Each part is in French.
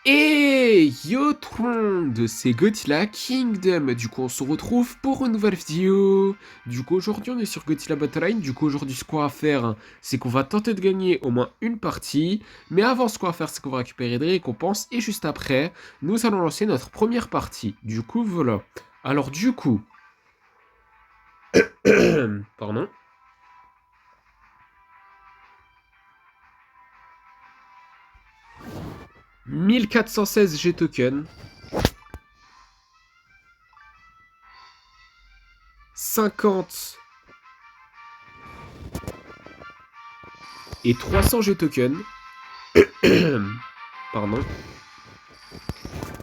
Et yo tout le monde, c'est Godzilla Kingdom. Du coup, on se retrouve pour une nouvelle vidéo. Du coup, aujourd'hui, on est sur Godzilla Battleline. Du coup, aujourd'hui, ce qu'on va faire, c'est qu'on va tenter de gagner au moins une partie. Mais avant, ce qu'on va faire, c'est qu'on va récupérer des récompenses. Et juste après, nous allons lancer notre première partie. Du coup, voilà. Alors, du coup... Pardon. 1416 G-Token. 50 et 300 G-Token. Pardon.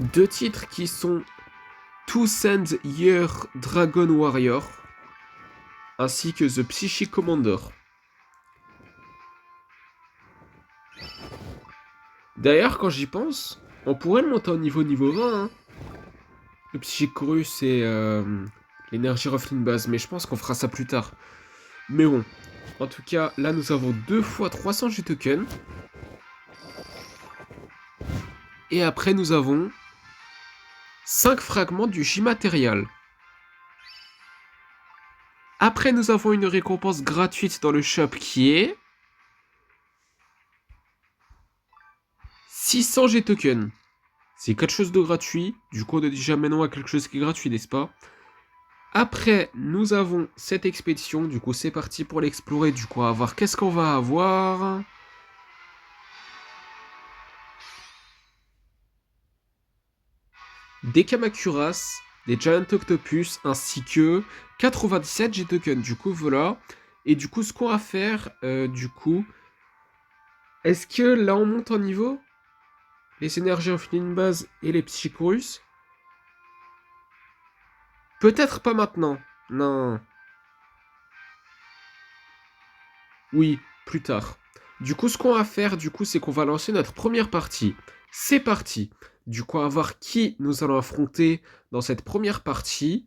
Deux titres qui sont Two Sand Year Dragon Warrior ainsi que The Psychic Commander. D'ailleurs, quand j'y pense, on pourrait le monter au niveau 20. Hein. Le Psychic Chorus et l'énergie Ruffling Base, mais je pense qu'on fera ça plus tard. Mais bon, en tout cas, là nous avons 2 fois 300 G-Tokens. Et après nous avons 5 fragments du J-Material. Après nous avons une récompense gratuite dans le shop qui est 600 G-Tokens. C'est quelque chose de gratuit. Du coup, on ne dit jamais non à quelque chose qui est gratuit, n'est-ce pas? Après, nous avons cette expédition. Du coup, c'est parti pour l'explorer. Du coup, on va voir qu'est-ce qu'on va avoir. Des Kamacuras, des Giant Octopus, ainsi que 97 G-Tokens. Du coup, voilà. Et du coup, ce qu'on va faire, du coup... Est-ce que là, on monte en niveau? Les énergies infinies base et les Psychorus? Peut-être pas maintenant. Non. Oui, plus tard. Du coup, ce qu'on va faire, du coup, c'est qu'on va lancer notre première partie. C'est parti. Du coup, on va voir qui nous allons affronter dans cette première partie.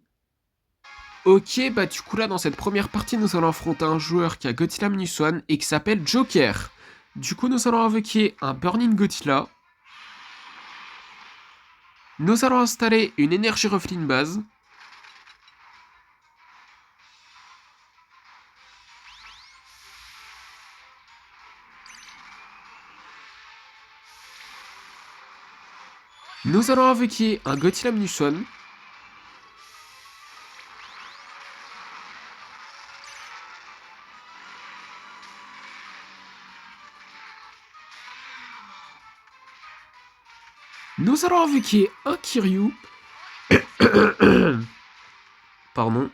Ok, bah du coup là, dans cette première partie, nous allons affronter un joueur qui a Godzilla Minus One et qui s'appelle Joker. Du coup, nous allons invoquer un Burning Godzilla. Nous allons installer une énergie Ruffling Base. Nous allons invoquer un Godzilla Minus One. Nous allons invoquer un Kiryu. Pardon.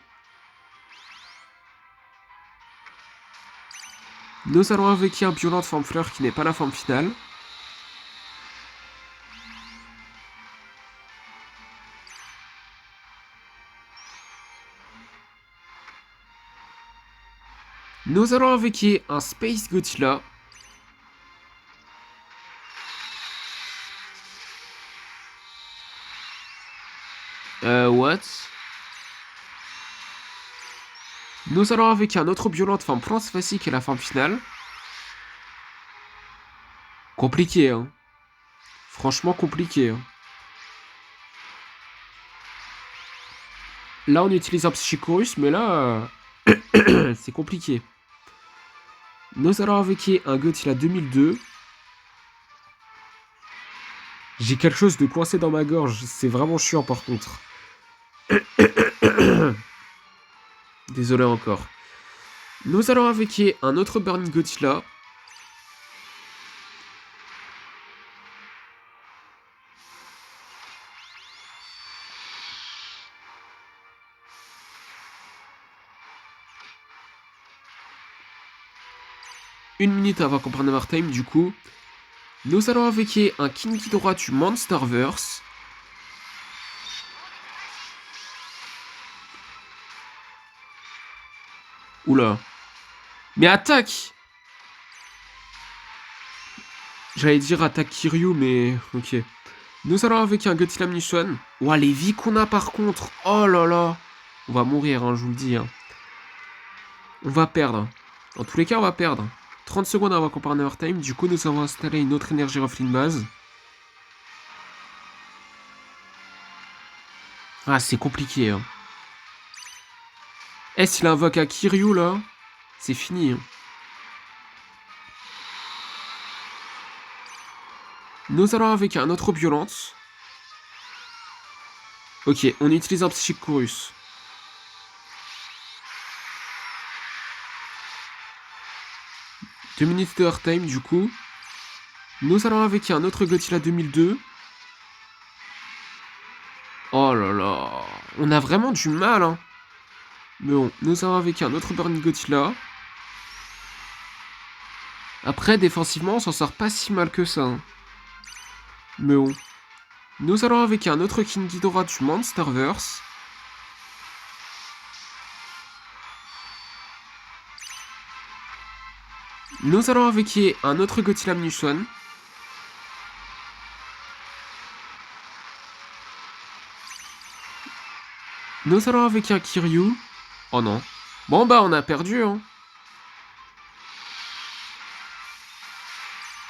Nous allons invoquer un Violent Forme Fleur qui n'est pas la forme finale. Nous allons invoquer un Space Godzilla. What? Nous allons invoquer un autre Violent de forme Transfacie qui est la forme finale. Compliqué, hein. Franchement compliqué, hein. Là, on utilise un Psychorus, mais là, c'est compliqué. Nous allons invoquer un Godzilla 2002. J'ai quelque chose de coincé dans ma gorge. C'est vraiment chiant, par contre. Désolé encore. Nous allons invoquer un autre Burning Godzilla. Une minute avant qu'on prenne Overtime, du coup. Nous allons invoquer un King Ghidorah du Monsterverse. Oula. Mais attaque! J'allais dire attaque Kiryu, mais ok. Nous allons invoquer un Godzilla Minus One. Ouah, les vies qu'on a par contre. Oh là là. On va mourir, hein, je vous le dis. Hein. On va perdre. Dans tous les cas, on va perdre. 30 secondes avant qu'on parte en overtime. Du coup, nous avons installé une autre énergie Ruffling Base. Ah, c'est compliqué, hein. Eh, s'il invoque un Kiryu, là, c'est fini, hein. Nous allons avec un autre violente. Ok, on utilise un psychique chorus. Deux minutes de hard time, du coup. Nous allons avec un autre Godzilla 2002. Oh là là. On a vraiment du mal, hein. Mais bon, nous allons avec un autre Burning Godzilla. Après, défensivement, on s'en sort pas si mal que ça, hein. Mais bon. Nous allons avec un autre King Ghidorah du Monsterverse. Nous allons avec un autre Godzilla Minus One. Nous allons avec un Kiryu. Oh non. Bon bah on a perdu, hein.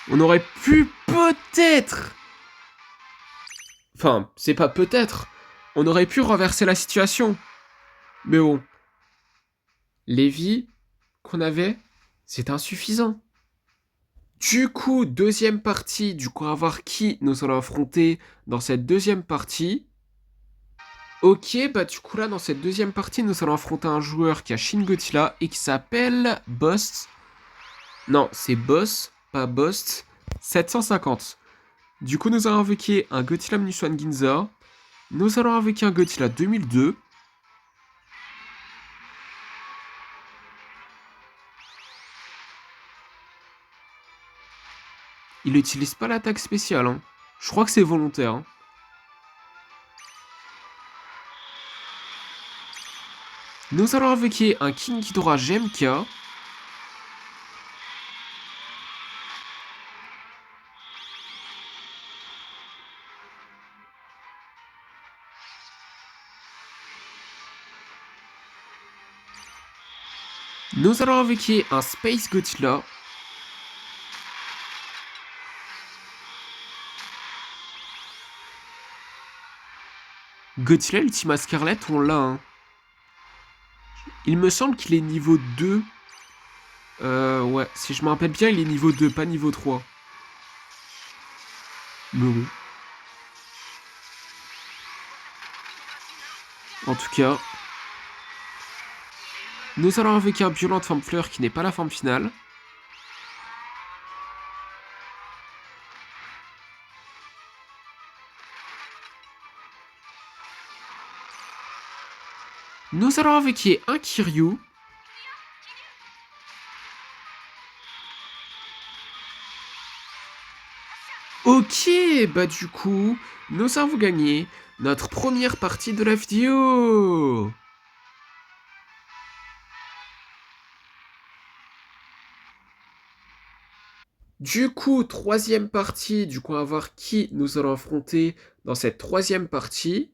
On aurait pu peut-être... Enfin, c'est pas peut-être. On aurait pu renverser la situation. Mais bon. Les vies qu'on avait, c'est insuffisant. Du coup, deuxième partie, du coup, à voir qui nous allons affronter dans cette deuxième partie. Ok, bah du coup là, dans cette deuxième partie, nous allons affronter un joueur qui a Shin Godzilla et qui s'appelle Boss. Non, c'est Boss, pas Boss. 750. Du coup, nous allons invoquer un Godzilla Minus One Ginza. Nous allons invoquer un Godzilla 2002. Il n'utilise pas l'attaque spéciale, hein. Je crois que c'est volontaire, hein. Nous allons invoquer un King Ghidorah GMK. Nous allons invoquer un Space Godzilla. Godzilla Ultima Scarlet, on l'a, hein. Il me semble qu'il est niveau 2. Ouais, si je me rappelle bien, il est niveau 2, pas niveau 3. Mais bon. En tout cas, nous allons invoquer un Violent Forme Fleur qui n'est pas la forme finale. Nous allons invoquer un Kiryu. Ok, bah du coup, nous avons gagné notre première partie de la vidéo. Du coup, troisième partie, du coup, on va voir qui nous allons affronter dans cette troisième partie.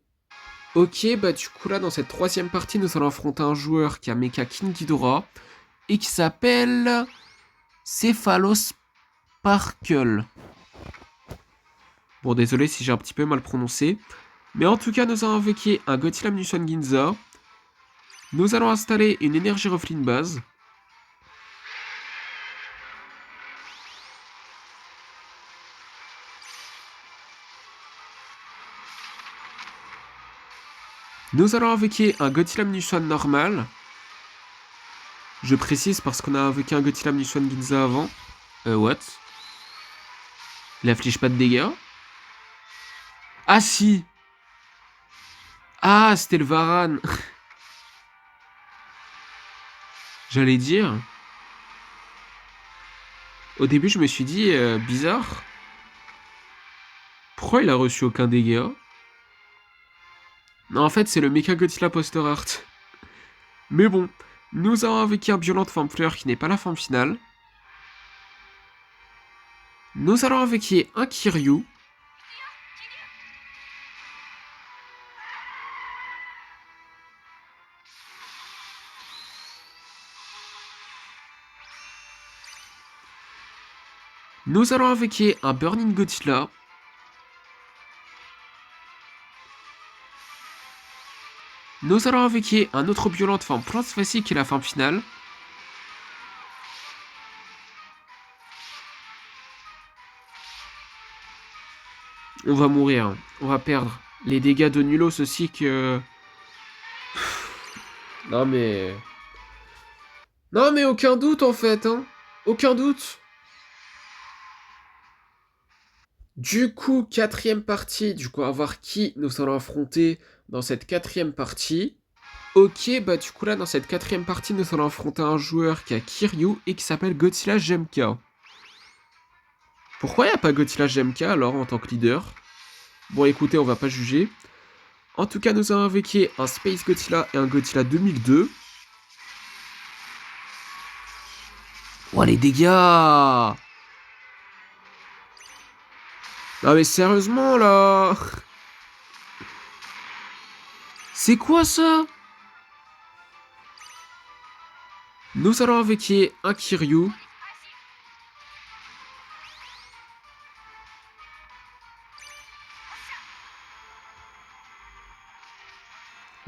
Ok, bah du coup là, dans cette troisième partie, nous allons affronter un joueur qui a Mecha King Ghidorah et qui s'appelle Cephalosparkle. Bon, désolé si j'ai un petit peu mal prononcé. Mais en tout cas, nous allons invoquer un Godzilla Minus One Ginza. Nous allons installer une énergie Ruffling base. Nous allons invoquer un Godzilla Minus One normal. Je précise parce qu'on a invoqué un Godzilla Minus One Ginza avant. What? Il affiche pas de dégâts. Ah si! Ah, c'était le Varan. J'allais dire. Au début, je me suis dit, bizarre. Pourquoi il a reçu aucun dégât? Non, en fait, c'est le Mecha Godzilla Poster Art. Mais bon, nous avons invoqué un Violent Forme Fleur qui n'est pas la forme finale. Nous allons invoquer un Kiryu. Nous allons invoquer un Burning Godzilla. Nous allons invoquer un autre biolent de forme plante facile qui est la forme finale. On va mourir, on va perdre. Les dégâts de Nulos aussi que... Non mais... Non mais aucun doute en fait, hein. Aucun doute. Du coup, quatrième partie. Du coup, à voir qui nous allons affronter dans cette quatrième partie. Ok, bah du coup là, dans cette quatrième partie, nous allons affronter un joueur qui a Kiryu et qui s'appelle Godzilla Gemka. Pourquoi il n'y a pas Godzilla Gemka alors en tant que leader? Bon écoutez, on va pas juger. En tout cas, nous avons invoqué un Space Godzilla et un Godzilla 2002. Oh les dégâts! Non mais sérieusement là! C'est quoi ça? Nous allons invoquer un Kiryu.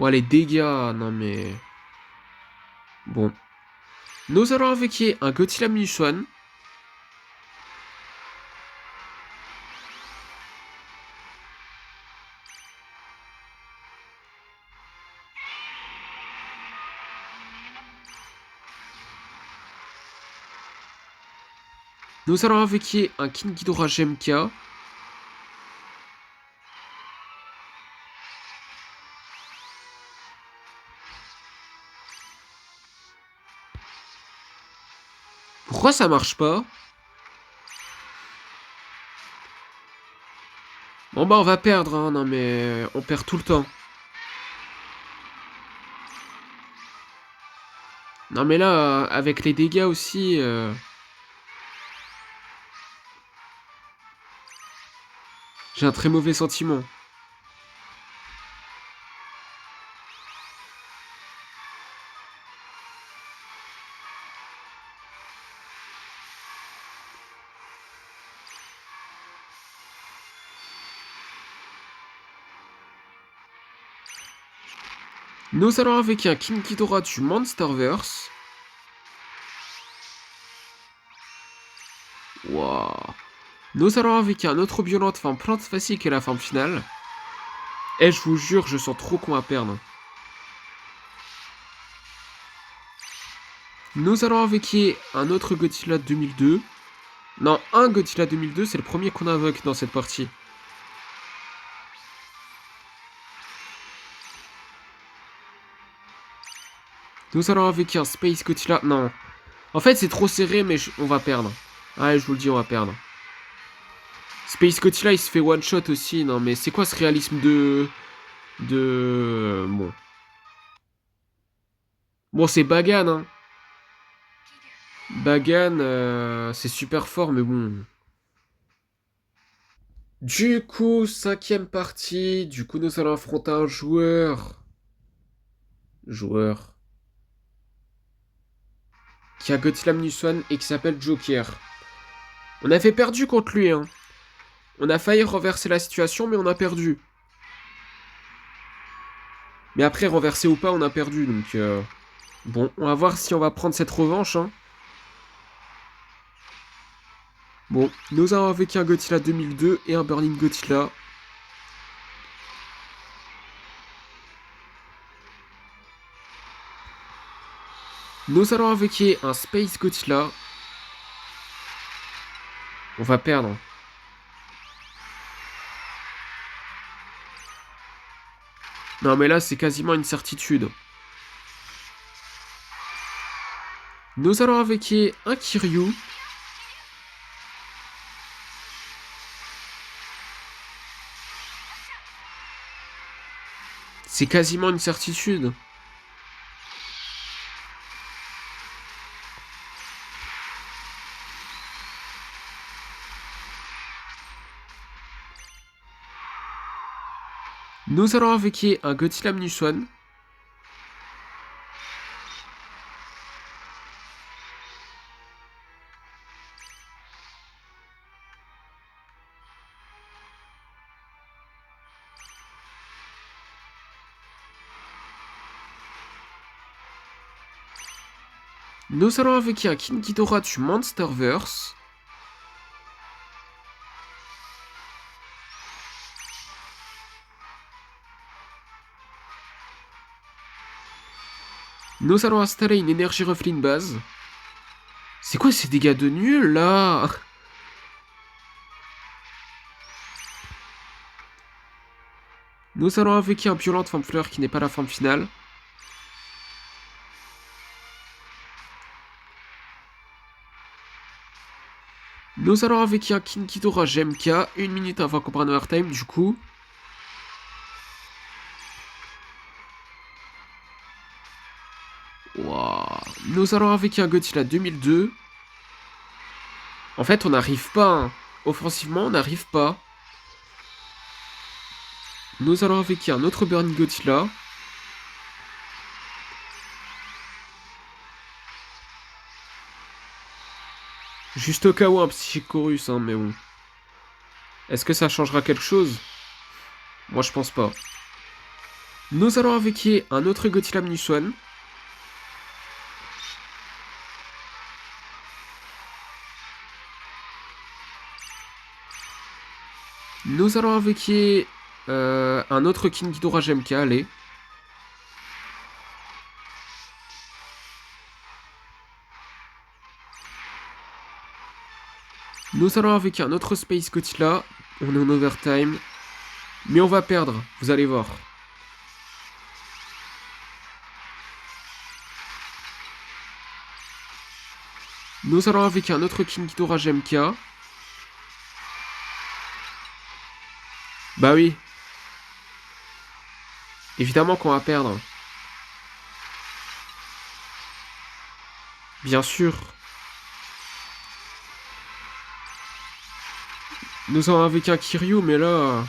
Oh les dégâts, non mais... Bon. Nous allons invoquer un Godzilla Munition. Nous allons invoquer un King Ghidorah Gemka. Pourquoi ça marche pas? Bon bah on va perdre, hein. Non mais... On perd tout le temps. Non mais là, avec les dégâts aussi... J'ai un très mauvais sentiment. Nous allons invoquer un King Ghidorah du Monsterverse. Waouh. Nous allons invoquer un autre violent de forme plante facile qui est la forme finale. Eh, je vous jure, je sens trop qu'on va perdre. Nous allons invoquer un autre Godzilla 2002. Non, un Godzilla 2002, c'est le premier qu'on invoque dans cette partie. Nous allons invoquer un Space Godzilla. Non. En fait, c'est trop serré, mais on va perdre. Ouais, je vous le dis, on va perdre. Space Godzilla, il se fait one shot aussi. Non, mais c'est quoi ce réalisme de... Bon. Bon, c'est Bagan, hein. Bagan, c'est super fort, mais bon. Du coup, cinquième partie. Du coup, nous allons affronter un joueur. Joueur. Qui a Godzilla Minus One et qui s'appelle Joker. On avait perdu contre lui, hein. On a failli renverser la situation, mais on a perdu. Mais après, renverser ou pas, on a perdu, donc... Bon, on va voir si on va prendre cette revanche, hein. Bon, nous avons avec un Godzilla 2002 et un Burning Godzilla. Nous allons invoquer un Space Godzilla. On va perdre. Non mais là c'est quasiment une certitude. Nous allons invoquer un Kiryu. C'est quasiment une certitude. Nous allons invoquer un Godzilla Minus One. Nous allons invoquer un King Ghidorah du Monsterverse. Nous allons installer une énergie reflet base. C'est quoi ces dégâts de nul là? Nous allons invoquer un violent forme fleur qui n'est pas la forme finale. Nous allons invoquer un King Ghidorah GMK 1 minute avant qu'on prenne overtime du coup. Wow. Nous allons invoquer un Godzilla 2002. En fait, on n'arrive pas. Hein. Offensivement, on n'arrive pas. Nous allons invoquer un autre Burning Godzilla. Juste au cas où un Psychorus, hein, mais bon. Est-ce que ça changera quelque chose? Moi, je pense pas. Nous allons invoquer un autre Godzilla Minus One. Nous allons invoquer un autre King Ghidorah GMK, allez. Nous allons invoquer un autre Space Godzilla. On est en overtime. Mais on va perdre, vous allez voir. Nous allons invoquer un autre King Ghidorah GMK. Bah oui. Évidemment qu'on va perdre. Bien sûr. Nous allons invoquer un Kiryu, mais là...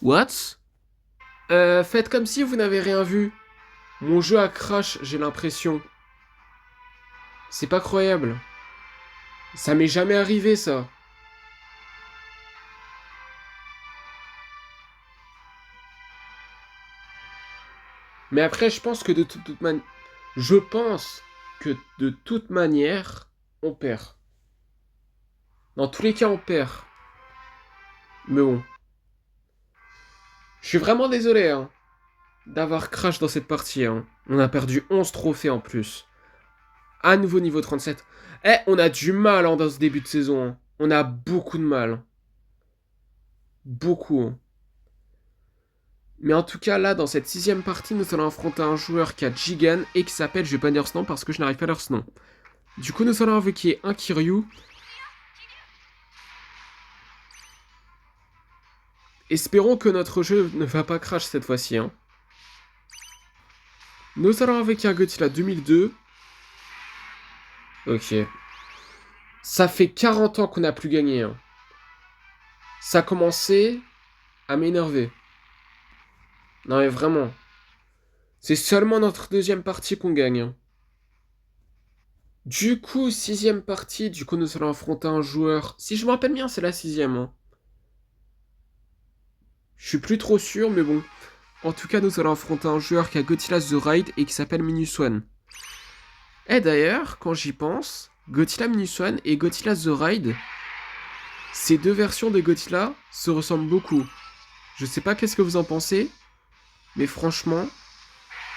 What? Faites comme si vous n'avez rien vu. Mon jeu a crash, j'ai l'impression. C'est pas croyable. Ça m'est jamais arrivé, ça. Mais après, je pense que de toute manière... Je pense que de toute manière, on perd. Dans tous les cas, on perd. Mais bon. Je suis vraiment désolé, hein, d'avoir crash dans cette partie, hein. On a perdu 11 trophées en plus. À nouveau niveau 37. Eh, on a du mal, hein, dans ce début de saison, hein. On a beaucoup de mal. Beaucoup, hein. Mais en tout cas, là, dans cette 6ème partie, nous allons affronter un joueur qui a Jigen et qui s'appelle, je vais pas dire ce nom parce que je n'arrive pas à lire ce nom. Du coup, nous allons invoquer un Kiryu. Espérons que notre jeu ne va pas crash cette fois-ci, hein. Nous allons invoquer un Godzilla 2002. Ok. Ça fait 40 ans qu'on n'a plus gagné, hein. Ça a commencé à m'énerver. Non mais vraiment. C'est seulement notre 2ème partie qu'on gagne, hein. Du coup, 6ème partie, du coup nous allons affronter un joueur. Si je me rappelle bien, c'est la 6ème, hein. Je suis plus trop sûr, mais bon. En tout cas, nous allons affronter un joueur qui a Godzilla The Ride et qui s'appelle Minus One. Et d'ailleurs, quand j'y pense, Godzilla Minus One et Godzilla The Ride, ces deux versions de Godzilla se ressemblent beaucoup. Je sais pas qu'est-ce que vous en pensez, mais franchement,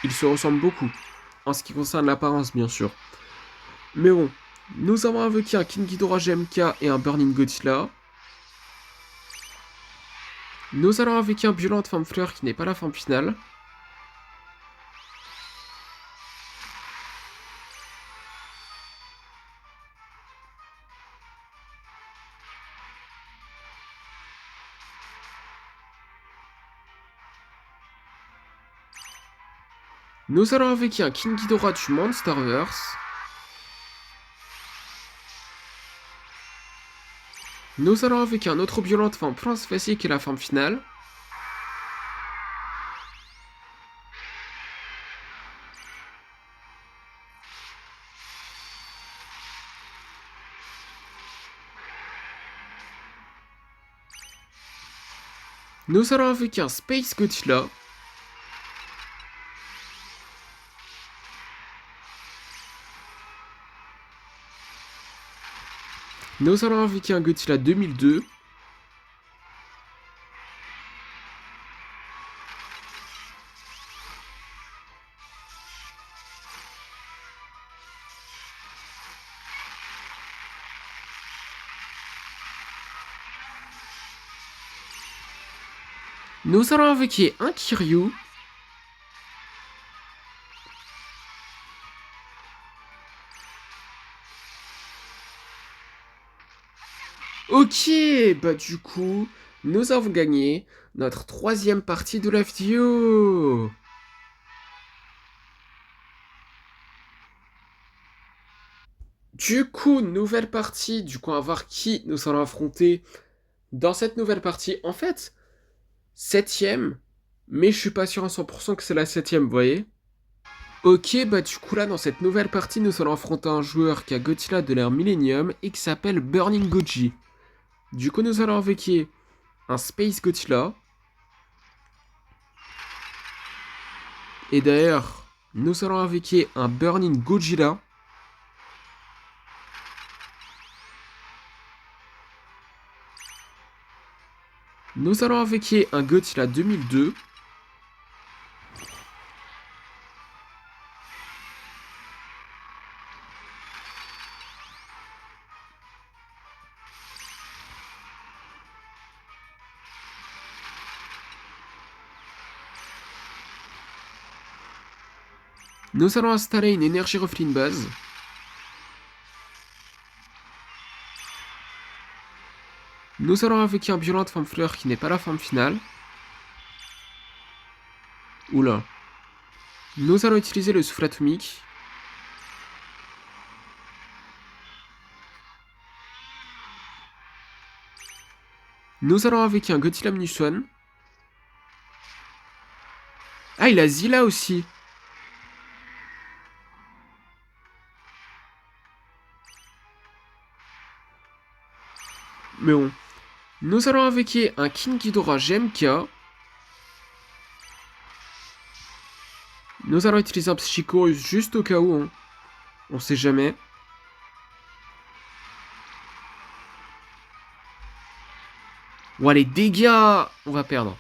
ils se ressemblent beaucoup. En ce qui concerne l'apparence, bien sûr. Mais bon, nous avons invoqué un King Ghidorah GMK et un Burning Godzilla. Nous allons invoquer un violent forme fleur qui n'est pas la forme finale. Nous allons invoquer un King Ghidorah du Monsterverse. Nous allons invoquer un autre violent forme Prince Facile qui est la forme finale. Nous allons invoquer un Space Godzilla. Nous allons invoquer un Godzilla 2002. Nous allons invoquer un Kiryu. Ok, bah du coup, nous avons gagné notre 3e partie de la vidéo. Du coup, nouvelle partie. Du coup, on va voir qui nous allons affronter dans cette nouvelle partie. En fait, 7e, mais je suis pas sûr à 100% que c'est la 7e, vous voyez. Ok, bah du coup là, dans cette nouvelle partie, nous allons affronter un joueur qui a Godzilla de l'ère Millennium et qui s'appelle Burning Goji. Du coup, nous allons invoquer un Space Godzilla. Et d'ailleurs, nous allons invoquer un Burning Godzilla. Nous allons invoquer un Godzilla 2002. Nous allons installer une énergie refline base. Nous allons invoquer un violent femme fleur qui n'est pas la forme finale. Oula. Nous allons utiliser le souffle atomique. Nous allons invoquer un Godzilla Minuswan. Ah, il a Zilla aussi. Mais bon. Nous allons invoquer un King Ghidorah GMK. Nous allons utiliser un Psychorus juste au cas où. Hein. On sait jamais. Ouah, les dégâts. On va perdre.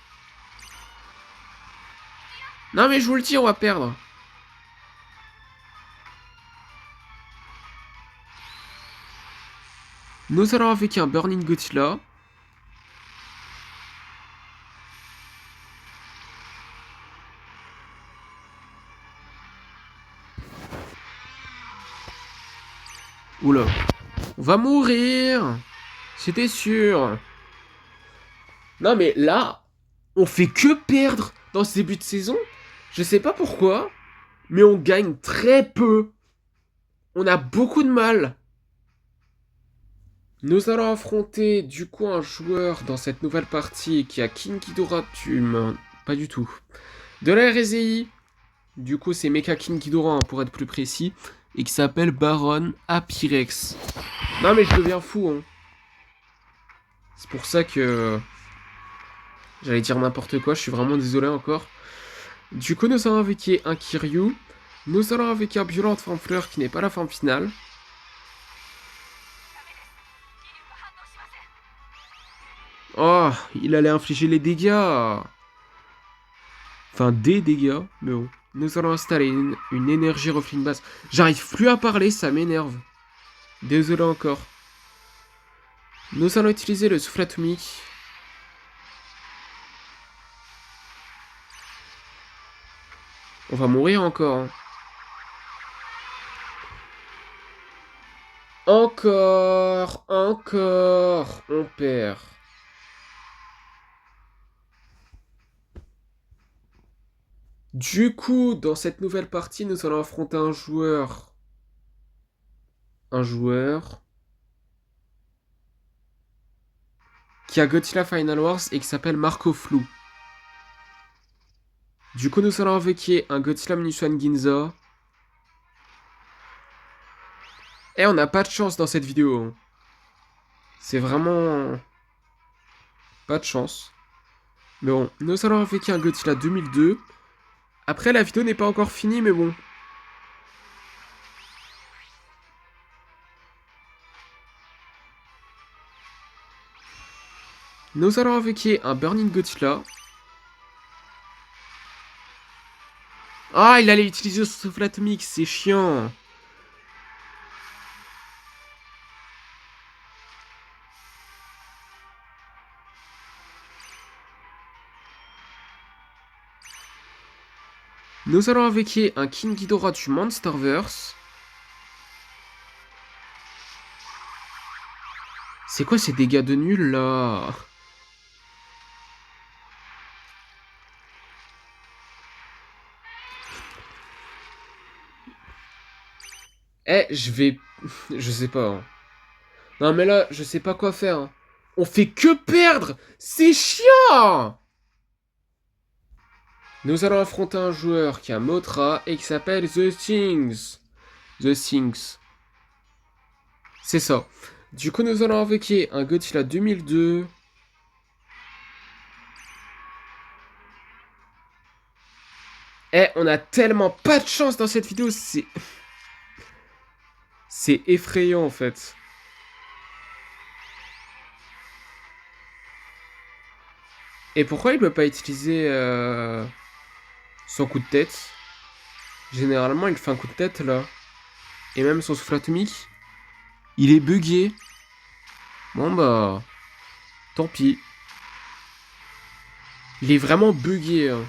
Non mais je vous le dis, on va perdre. Nous allons invoquer un Burning Godzilla. Oula. On va mourir. C'était sûr. Non mais là, on fait que perdre dans ce début de saison. Je sais pas pourquoi, mais on gagne très peu. On a beaucoup de mal. Nous allons affronter du coup un joueur dans cette nouvelle partie qui a King Ghidorah pas du tout. De la RSI. Du coup c'est Mecha King Ghidorah pour être plus précis. Et qui s'appelle Baron Apirex. Non mais je deviens fou hein. C'est pour ça que... J'allais dire n'importe quoi, je suis vraiment désolé encore. Du coup nous allons invoquer un Kiryu. Nous allons invoquer un violent forme fleur qui n'est pas la forme finale. Oh, il allait infliger les dégâts. Enfin, des dégâts, mais bon. Nous allons installer une énergie refline basse. J'arrive plus à parler, ça m'énerve. Désolé encore. Nous allons utiliser le souffle atomique. On va mourir encore. Hein. Encore, on perd. Du coup, dans cette nouvelle partie, nous allons affronter un joueur. Un joueur qui a Godzilla Final Wars et qui s'appelle Marco Flou. Du coup, nous allons invoquer un Godzilla Minuswan Ginza. Et on n'a pas de chance dans cette vidéo. Hein. C'est vraiment... pas de chance. Mais bon, nous allons avec un Godzilla 2002. Après, la vidéo n'est pas encore finie, mais bon. Nous allons avec un Burning Godzilla. Ah, il allait utiliser son souffle atomique, c'est chiant. Nous allons avec un King Ghidorah du Monsterverse. C'est quoi ces dégâts de nul là? Eh, je vais... Je sais pas. Hein. Non mais là, je sais pas quoi faire. Hein. On fait que perdre. C'est chiant. Nous allons affronter un joueur qui a Mothra et qui s'appelle The Things. The Things. C'est ça. Du coup, nous allons invoquer un Godzilla 2002. Eh, on a tellement pas de chance dans cette vidéo, c'est... C'est effrayant en fait. Et pourquoi il peut pas utiliser son coup de tête? Généralement, il fait un coup de tête là. Et même son souffle atomique, il est bugué. Bon bah, tant pis. Il est vraiment bugué. Hein.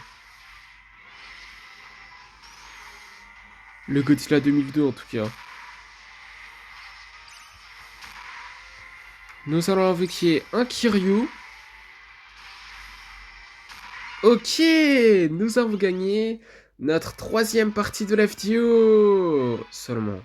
Le Godzilla 2002 en tout cas. Nous allons invoquer un Kiryu. Ok, nous avons gagné notre troisième partie de la vidéo. Seulement.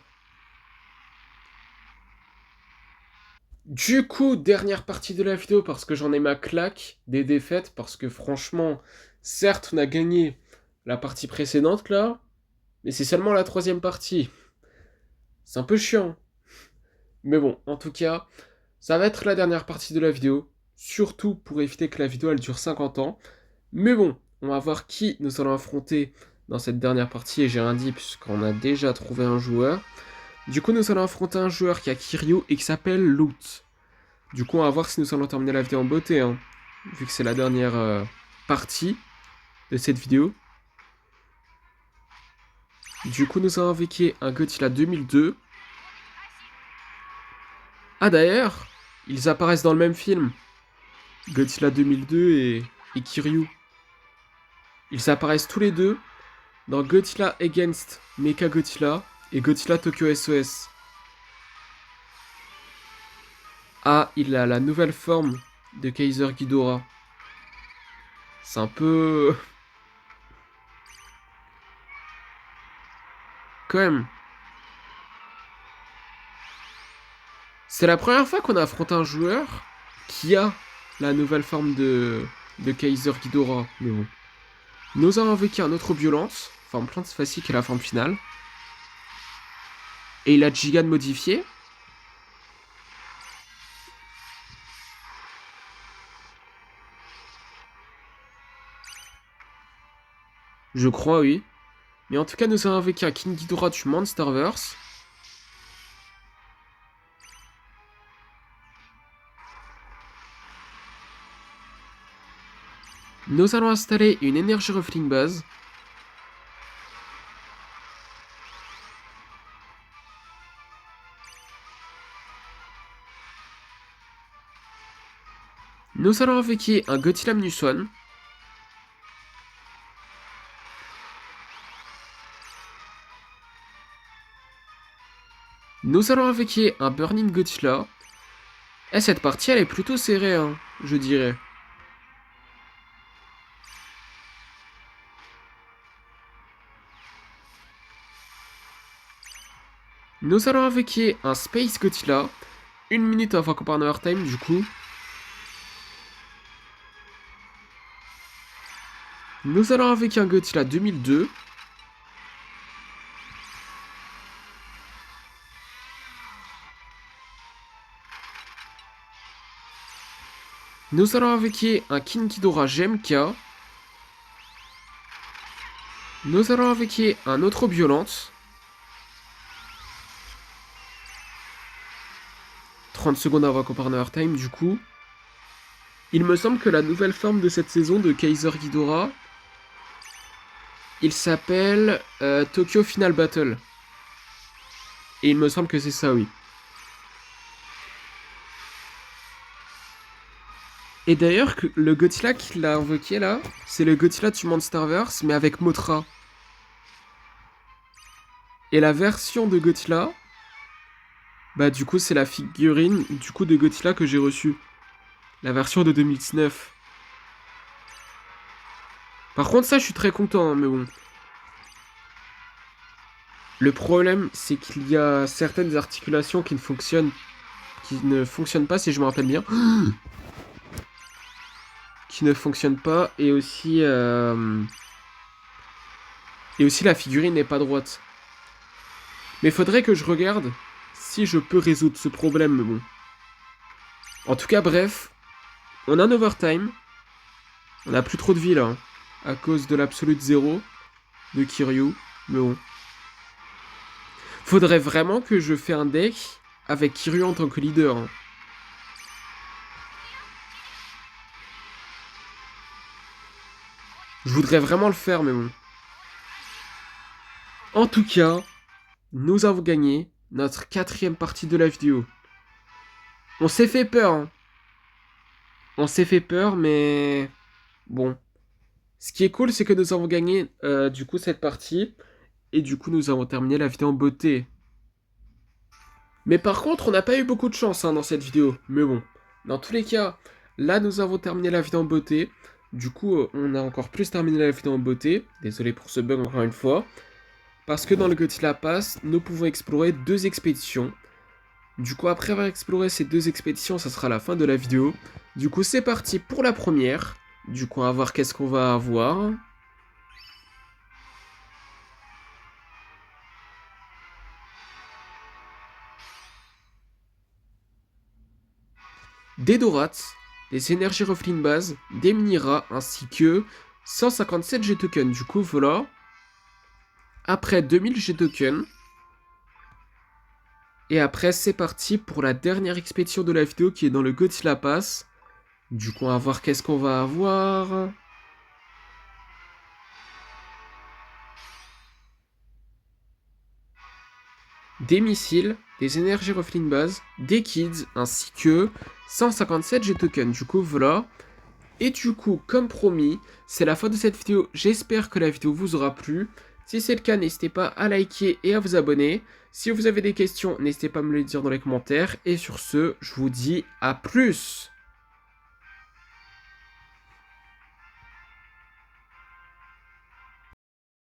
Du coup, dernière partie de la vidéo parce que j'en ai ma claque des défaites. Parce que franchement, certes, on a gagné la partie précédente là. Mais c'est seulement la troisième partie. C'est un peu chiant. Mais bon, en tout cas, ça va être la dernière partie de la vidéo. Surtout pour éviter que la vidéo elle dure 50 ans. Mais bon, on va voir qui nous allons affronter dans cette dernière partie. Et j'ai rien dit puisqu'on a déjà trouvé un joueur. Du coup, nous allons affronter un joueur qui a Kiryu et qui s'appelle Loot. Du coup, on va voir si nous allons terminer la vidéo en beauté. Hein, vu que c'est la dernière partie de cette vidéo. Du coup, nous allons invoquer un Godzilla 2002. Ah d'ailleurs, ils apparaissent dans le même film. Godzilla 2002 et Kiryu. Ils apparaissent tous les deux dans Godzilla Against Mechagodzilla et Godzilla Tokyo SOS. Ah, il a la nouvelle forme de Kaiser Ghidorah. C'est un peu... Quand même. C'est la première fois qu'on a affronté un joueur qui a la nouvelle forme de Kaiser Ghidorah. Mais bon. Nous avons invoqué un autre violence, forme plante facile qui est la forme finale. Et il a Gigan modifié. Je crois, oui. Mais en tout cas, nous avons invoqué un King Ghidorah du Monsterverse. Nous allons installer une énergie Ruffling Base. Nous allons invoquer un Godzilla Minus One. Nous allons invoquer un Burning Godzilla. Et cette partie, elle est plutôt serrée, hein, je dirais. Nous allons invoquer un Space Godzilla. 1 minute avant qu'on parte en overtime, du coup. Nous allons invoquer un Godzilla 2002. Nous allons invoquer un Kingidora GMK. Nous allons invoquer un autre Violente. 30 secondes avant qu'on parle Time, du coup. Il me semble que la nouvelle forme de cette saison de Kaiser Ghidorah, il s'appelle Tokyo Final Battle. Et il me semble que c'est ça, oui. Et d'ailleurs, le Godzilla qu'il a invoqué là, c'est le Godzilla du Monsterverse, mais avec Mothra. Et la version de Godzilla, bah du coup c'est la figurine du coup de Godzilla que j'ai reçue. La version de 2019. Par contre ça je suis très content, hein, mais bon. Le problème c'est qu'il y a certaines articulations qui ne fonctionnent pas si je me rappelle bien. Qui ne fonctionnent pas et aussi la figurine n'est pas droite. Mais faudrait que je regarde si je peux résoudre ce problème, mais bon. En tout cas, bref, on a un overtime. On a plus trop de vie là, hein, à cause de l'absolute zéro de Kiryu, mais bon. Faudrait vraiment que je fais un deck avec Kiryu en tant que leader. Hein. Je voudrais vraiment le faire, mais bon. En tout cas, nous avons gagné notre 4e partie de la vidéo. On s'est fait peur, hein. On s'est fait peur, mais... Bon. Ce qui est cool, c'est que nous avons gagné, du coup, cette partie. Et du coup, nous avons terminé la vidéo en beauté. Mais par contre, on n'a pas eu beaucoup de chance hein, dans cette vidéo. Mais bon, dans tous les cas, là, nous avons terminé la vidéo en beauté. Du coup, on a encore plus terminé la vidéo en beauté. Désolé pour ce bug encore une fois. Parce que dans le Godzilla Pass, nous pouvons explorer 2 expéditions. Du coup, après avoir exploré ces 2 expéditions, ça sera la fin de la vidéo. Du coup, c'est parti pour la première. Du coup, on va voir qu'est-ce qu'on va avoir. Des Dorats, des énergies Ruffling base, des Miniras, ainsi que 157 G-tokens. Du coup, voilà. Après 2000 G-tokens. Et après, c'est parti pour la dernière expédition de la vidéo qui est dans le Godzilla Pass. Du coup, on va voir qu'est-ce qu'on va avoir. Des missiles, des énergies Ruffling base, des kids, ainsi que 157 G-tokens. Du coup, voilà. Et du coup, comme promis, c'est la fin de cette vidéo. J'espère que la vidéo vous aura plu. Si c'est le cas, n'hésitez pas à liker et à vous abonner. Si vous avez des questions, n'hésitez pas à me le dire dans les commentaires. Et sur ce, je vous dis à plus.